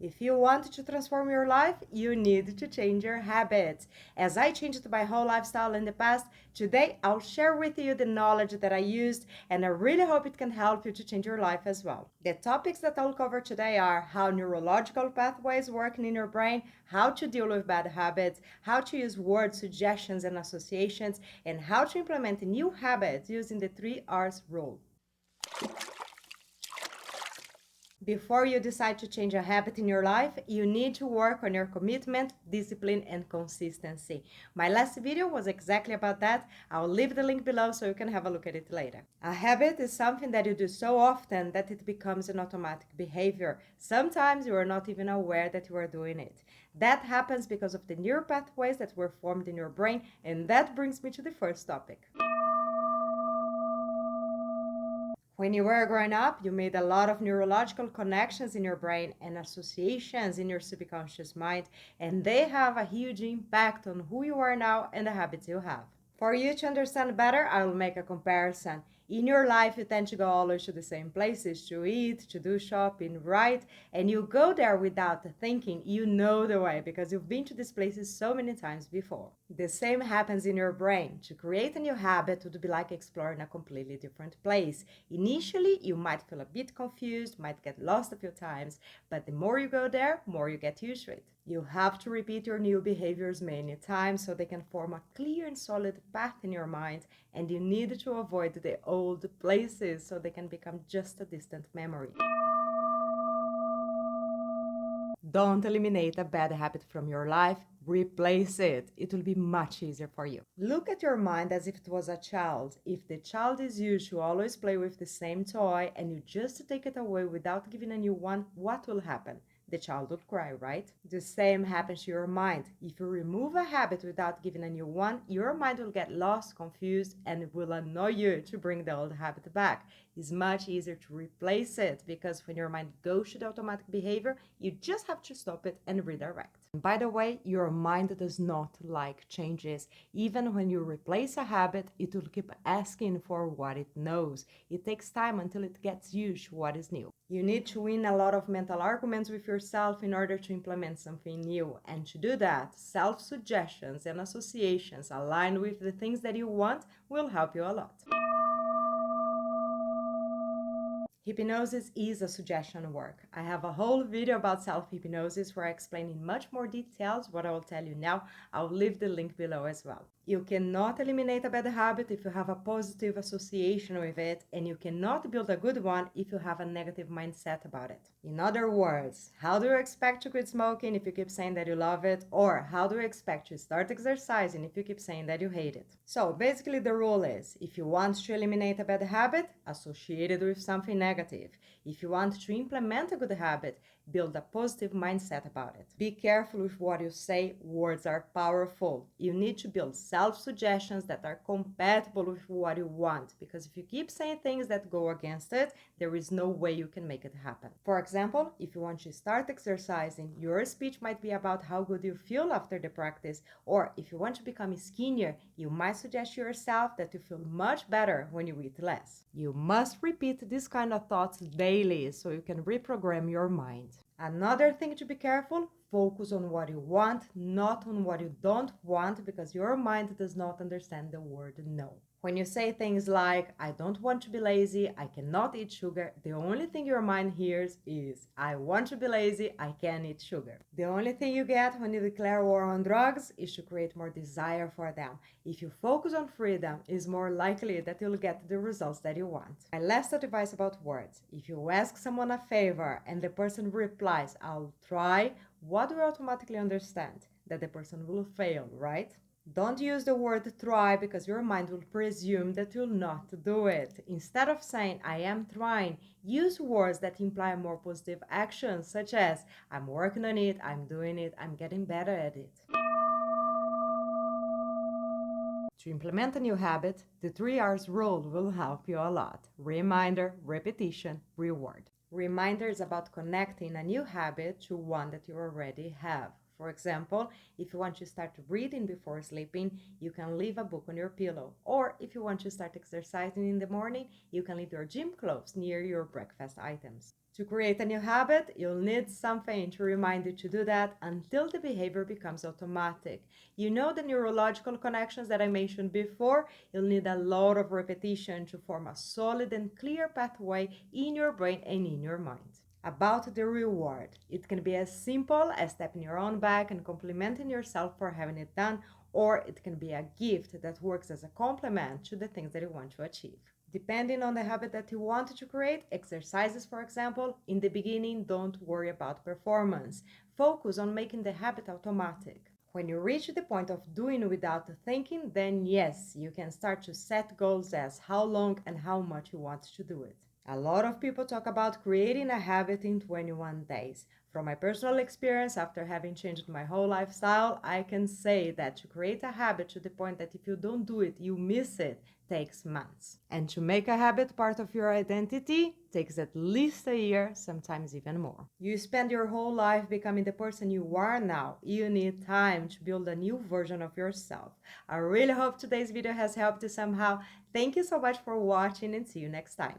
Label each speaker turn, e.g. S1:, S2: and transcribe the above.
S1: If you want to transform your life, you need to change your habits. As I changed my whole lifestyle in the past, today I'll share with you the knowledge that I used, and I really hope it can help you to change your life as well. The topics that I'll cover today are how neurological pathways work in your brain, how to deal with bad habits, how to use word suggestions and associations, and how to implement new habits using the 3 R's rule. Before you decide to change a habit in your life, you need to work on your commitment, discipline, and consistency. My last video was exactly about that. I'll leave the link below so you can have a look at it later. A habit is something that you do so often that it becomes an automatic behavior. Sometimes you are not even aware that you are doing it. That happens because of the neural pathways that were formed in your brain, and that brings me to the first topic. When you were growing up, you made a lot of neurological connections in your brain and associations in your subconscious mind, and they have a huge impact on who you are now and the habits you have. For you to understand better, I will make a comparison. In your life, you tend to go always to the same places to eat, to do shopping, right? And you go there without thinking. You know the way because you've been to these places so many times before. The same happens in your brain. To create a new habit would be like exploring a completely different place. Initially, you might feel a bit confused, might get lost a few times, but the more you go there, more you get used to it. You have to repeat your new behaviors many times so they can form a clear and solid path in your mind, and you need to avoid the old places so they can become just a distant memory. Don't eliminate a bad habit from your life, replace it. It will be much easier for you. Look at your mind as if it was a child. If the child is used to always play with the same toy and you just take it away without giving a new one, what will happen? The child would cry, right? The same happens to your mind. If you remove a habit without giving a new one, your mind will get lost, confused, and it will annoy you to bring the old habit back. It's much easier to replace it because when your mind goes to the automatic behavior, you just have to stop it and redirect. By the way, your mind does not like changes. Even when you replace a habit, it will keep asking for what it knows. It takes time until it gets used to what is new. You need to win a lot of mental arguments with yourself in order to implement something new. And to do that, self-suggestions and associations aligned with the things that you want will help you a lot. Hypnosis is a suggestion work. I have a whole video about self-hypnosis where I explain in much more details what I will tell you now. I'll leave the link below as well. You cannot eliminate a bad habit if you have a positive association with it, and you cannot build a good one if you have a negative mindset about it. In other words, how do you expect to quit smoking if you keep saying that you love it? Or how do you expect to start exercising if you keep saying that you hate it? So basically the rule is, if you want to eliminate a bad habit, associate it with something negative. If you want to implement a good habit, build a positive mindset about it. Be careful with what you say. Words are powerful. You need to build self-suggestions that are compatible with what you want, because if you keep saying things that go against it, there is no way you can make it happen. For example, if you want to start exercising, your speech might be about how good you feel after the practice, or if you want to become skinnier, you might suggest to yourself that you feel much better when you eat less. You must repeat this kind of thoughts daily so you can reprogram your mind. Another thing to be careful, focus on what you want, not on what you don't want, because your mind does not understand the word no. When you say things like, I don't want to be lazy, I cannot eat sugar, the only thing your mind hears is, I want to be lazy, I can eat sugar. The only thing you get when you declare war on drugs is to create more desire for them. If you focus on freedom, it's more likely that you'll get the results that you want. My last advice about words, if you ask someone a favor and the person replies, I'll try, what do you automatically understand? That the person will fail, right? Don't use the word try because your mind will presume that you'll not do it. Instead of saying, I am trying, use words that imply more positive actions, such as, I'm working on it, I'm doing it, I'm getting better at it. To implement a new habit, the 3 R's rule will help you a lot. Reminder, repetition, reward. Reminder is about connecting a new habit to one that you already have. For example, if you want to start reading before sleeping, you can leave a book on your pillow. Or if you want to start exercising in the morning, you can leave your gym clothes near your breakfast items. To create a new habit, you'll need something to remind you to do that until the behavior becomes automatic. You know the neurological connections that I mentioned before? You'll need a lot of repetition to form a solid and clear pathway in your brain and in your mind. About the reward, it can be as simple as tapping your own back and complimenting yourself for having it done, or it can be a gift that works as a complement to the things that you want to achieve. Depending on the habit that you want to create, exercises, for example, in the beginning, don't worry about performance. Focus on making the habit automatic. When you reach the point of doing without thinking, then yes, you can start to set goals as how long and how much you want to do it. A lot of people talk about creating a habit in 21 days. From my personal experience, after having changed my whole lifestyle, I can say that to create a habit to the point that if you don't do it, you miss it, takes months. And to make a habit part of your identity takes at least a year, sometimes even more. You spend your whole life becoming the person you are now. You need time to build a new version of yourself. I really hope today's video has helped you somehow. Thank you so much for watching and see you next time.